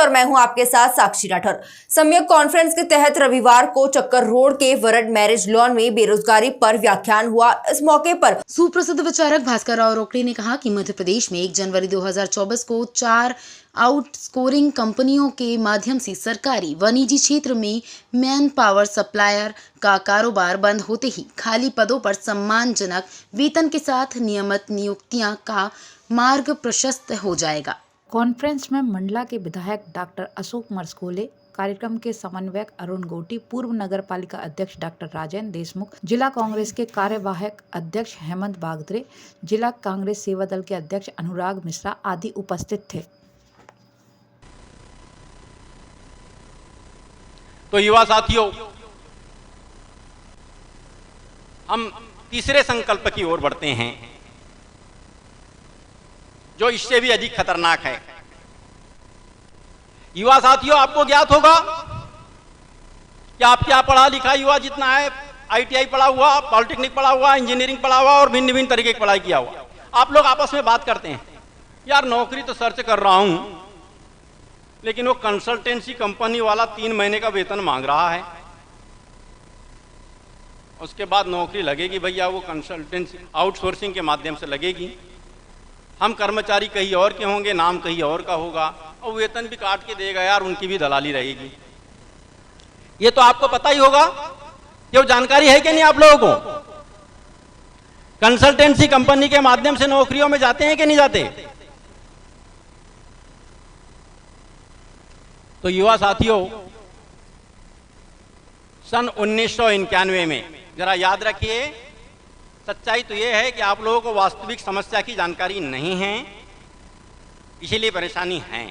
और मैं हूं आपके साथ साक्षी राठौर। सम्यक कॉन्फ्रेंस के तहत रविवार को चक्कर रोड के वरड मैरिज लॉन में बेरोजगारी पर व्याख्यान हुआ। इस मौके पर सुप्रसिद्ध विचारक भास्कर राव रोकड़े ने कहा कि मध्य प्रदेश में 1 जनवरी 2024 को 4 आउटसोर्सिंग कंपनियों के माध्यम से सरकारी व निजी क्षेत्र में मैन पावर सप्लायर का कारोबार बंद होते ही खाली पदों पर सम्मानजनक वेतन के साथ नियमित नियुक्तियां का मार्ग प्रशस्त हो जाएगा। कॉन्फ्रेंस में मंडला के विधायक डॉक्टर अशोक मरस्कोले, कार्यक्रम के समन्वयक अरुण गोटी, पूर्व नगर पालिका अध्यक्ष डॉक्टर राजेंद्र देशमुख, जिला कांग्रेस के कार्यवाहक अध्यक्ष हेमंत बागदरे, जिला कांग्रेस सेवा दल के अध्यक्ष अनुराग मिश्रा आदि उपस्थित थे। तो युवा साथियों, हम तीसरे संकल्प की ओर बढ़ते हैं जो इससे भी अधिक खतरनाक है। युवा साथियों, आपको ज्ञात होगा कि आपके यहां पढ़ा लिखा युवा जितना है, आईटीआई पढ़ा हुआ, पॉलिटेक्निक पढ़ा हुआ, इंजीनियरिंग पढ़ा हुआ और भिन्न भिन्न तरीके की पढ़ाई किया हुआ, आप लोग आपस में बात करते हैं, यार नौकरी तो सर्च कर रहा हूं, लेकिन वो कंसल्टेंसी कंपनी वाला 3 महीने का वेतन मांग रहा है, उसके बाद नौकरी लगेगी भैया, वो कंसल्टेंसी आउटसोर्सिंग के माध्यम से लगेगी, हम कर्मचारी कहीं और के होंगे, नाम कहीं और का होगा और वेतन भी काट के देगा यार, उनकी भी दलाली रहेगी। ये तो आपको पता ही होगा, ये जानकारी है कि नहीं आप लोगों को? कंसल्टेंसी कंपनी के माध्यम से नौकरियों में जाते हैं कि नहीं जाते? तो युवा साथियों, सन 1991 में, जरा याद रखिए, सच्चाई तो यह है कि आप लोगों को वास्तविक समस्या की जानकारी नहीं है, इसीलिए परेशानी है।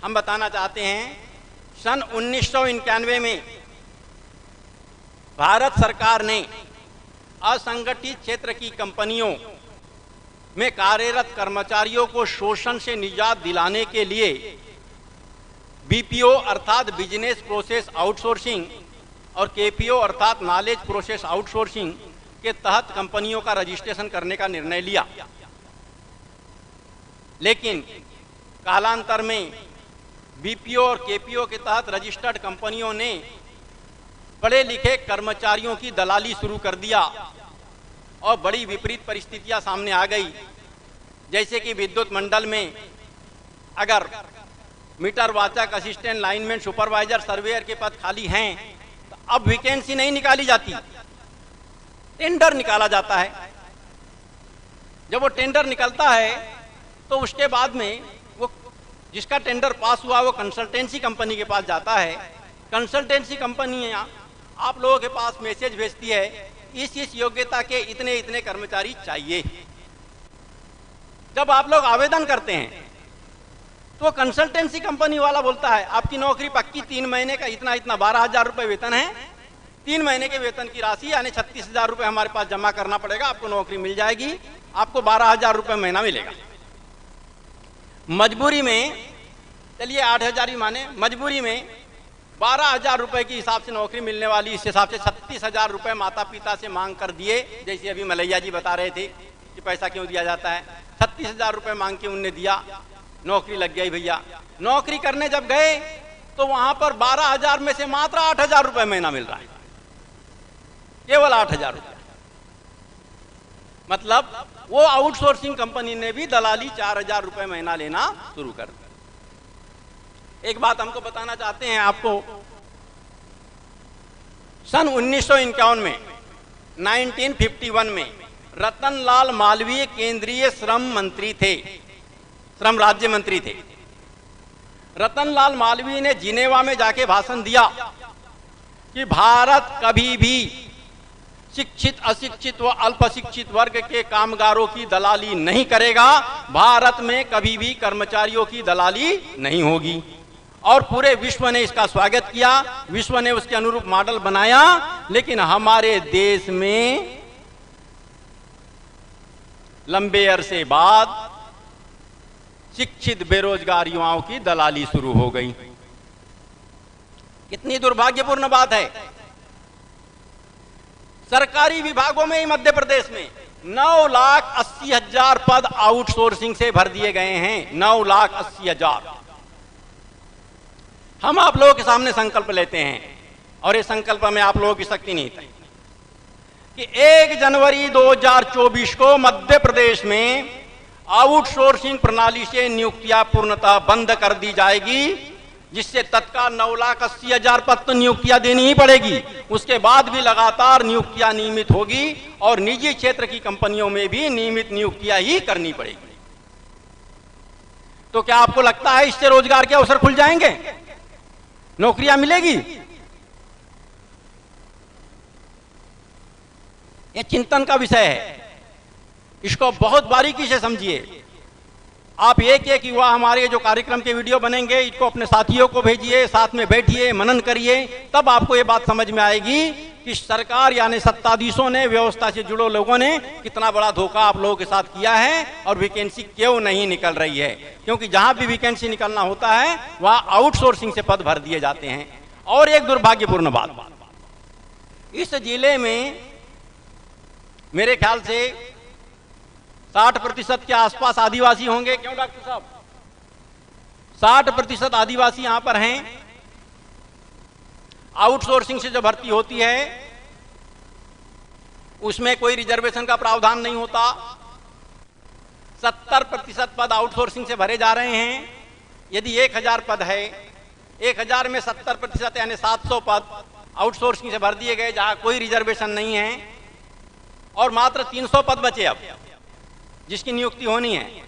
हम बताना चाहते हैं, सन 1991 में भारत सरकार ने असंगठित क्षेत्र की कंपनियों में कार्यरत कर्मचारियों को शोषण से निजात दिलाने के लिए बीपीओ अर्थात बिजनेस प्रोसेस आउटसोर्सिंग और केपीओ अर्थात नॉलेज प्रोसेस आउटसोर्सिंग के तहत कंपनियों का रजिस्ट्रेशन करने का निर्णय लिया। लेकिन कालांतर में बीपीओ और केपीओ के तहत रजिस्टर्ड कंपनियों ने पढ़े लिखे कर्मचारियों की दलाली शुरू कर दिया और बड़ी विपरीत परिस्थितियां सामने आ गई। जैसे कि विद्युत मंडल में अगर मीटर वाचक, असिस्टेंट लाइनमैन, सुपरवाइजर, सर्वेयर के पद खाली हैं, अब वैकेंसी नहीं निकाली जाती, टेंडर निकाला जाता है। जब वो टेंडर निकलता है तो उसके बाद में वो जिसका टेंडर पास हुआ वो कंसल्टेंसी कंपनी के पास जाता है। कंसल्टेंसी कंपनी आप लोगों के पास मैसेज भेजती है, इस योग्यता के इतने इतने कर्मचारी चाहिए। जब आप लोग आवेदन करते हैं तो कंसल्टेंसी कंपनी वाला बोलता है आपकी नौकरी पक्की, 3 महीने का इतना इतना 12,000 रुपये वेतन है, 3 महीने के वेतन की राशि यानी 36,000 रुपये हमारे पास जमा करना पड़ेगा, आपको नौकरी मिल जाएगी, आपको 12,000 रुपये महीना मिलेगा। मजबूरी में, चलिए 8,000 ही माने, मजबूरी में 12,000 रुपये के हिसाब से नौकरी मिलने वाली, इस हिसाब से 36,000 रुपये माता पिता से मांग कर दिए। जैसे अभी मलैया जी बता रहे थे कि पैसा क्यों दिया जाता है, 36,000 रुपये मांग के उनने दिया, नौकरी लग गई भैया। नौकरी करने जब गए तो वहां पर 12,000 में से मात्र 8,000 रुपये महीना मिल रहा है, केवल 8,000 रुपये। मतलब वो आउटसोर्सिंग कंपनी ने भी दलाली 4,000 रुपये महीना लेना शुरू कर दिया। एक बात हमको बताना चाहते हैं आपको, सन 1951 में 1951 में रतनलाल मालवीय केंद्रीय श्रम मंत्री थे, श्रम राज्य मंत्री थे। रतनलाल मालवीय ने जिनेवा में जाके भाषण दिया कि भारत कभी भी शिक्षित, अशिक्षित व अल्पशिक्षित वर्ग के कामगारों की दलाली नहीं करेगा, भारत में कभी भी कर्मचारियों की दलाली नहीं होगी। और पूरे विश्व ने इसका स्वागत किया, विश्व ने उसके अनुरूप मॉडल बनाया। लेकिन हमारे देश में लंबे अरसे बाद शिक्षित बेरोजगार युवाओं की दलाली शुरू हो गई। कितनी दुर्भाग्यपूर्ण बात है। सरकारी विभागों में ही मध्य प्रदेश में 9,80,000 पद आउटसोर्सिंग से भर दिए गए हैं। 9,80,000। हम आप लोगों के सामने संकल्प लेते हैं और ये संकल्प में आप लोगों की शक्ति नहीं थी कि 1 जनवरी 2024 को मध्य प्रदेश में आउटसोर्सिंग प्रणाली से नियुक्तियां पूर्णतः बंद कर दी जाएगी, जिससे तत्काल 9,80,000 पद तो नियुक्तियां देनी ही पड़ेगी। उसके बाद भी लगातार नियुक्तियां नियमित होगी और निजी क्षेत्र की कंपनियों में भी नियमित नियुक्तियां ही करनी पड़ेगी। तो क्या आपको लगता है इससे रोजगार के अवसर खुल जाएंगे, नौकरियां मिलेगी? यह चिंतन का विषय है, इसको बहुत बारीकी से समझिए। आप एक युवा हमारे जो कार्यक्रम के वीडियो बनेंगे इसको अपने साथियों को भेजिए, साथ में बैठिए, मनन करिए, तब आपको ये बात समझ में आएगी कि सरकार यानी सत्ताधीशों ने, व्यवस्था से जुड़े लोगों ने कितना बड़ा धोखा आप लोगों के साथ किया है और वैकेंसी क्यों नहीं निकल रही है। क्योंकि जहां भी वैकेंसी निकलना होता है वहां आउटसोर्सिंग से पद भर दिए जाते हैं। और एक दुर्भाग्यपूर्ण बात, इस जिले में मेरे ख्याल से 60% के आसपास आदिवासी होंगे। क्यों डॉक्टर साहब? 60% आदिवासी यहां पर हैं। आउटसोर्सिंग से जो भर्ती होती है उसमें कोई रिजर्वेशन का प्रावधान नहीं होता। 70% पद आउटसोर्सिंग से भरे जा रहे हैं। यदि 1000 पद है, 1000 में 70% यानी 700 पद आउटसोर्सिंग से भर दिए गए जहां कोई रिजर्वेशन नहीं है, और मात्र 300 पद बचे अब जिसकी नियुक्ति होनी है।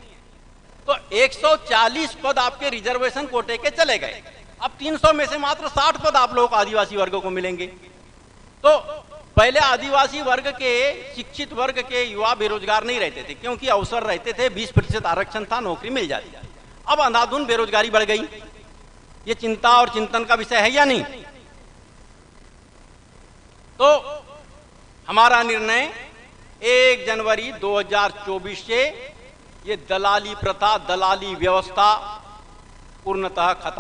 तो 140 पद आपके रिजर्वेशन कोटे के चले गए। अब 300 में से मात्र 60 पद आप लोगों को आदिवासी वर्गों को मिलेंगे। तो पहले आदिवासी वर्ग के, शिक्षित वर्ग के युवा बेरोजगार नहीं रहते थे क्योंकि अवसर रहते थे, 20% आरक्षण था, नौकरी मिल जाती। अब अंधाधुंध बेरोजगारी बढ़ गई। ये चिंता और चिंतन का विषय है या नहीं? तो हमारा निर्णय 1 जनवरी 2024 से ये दलाली प्रथा, दलाली व्यवस्था पूर्णतः खत्म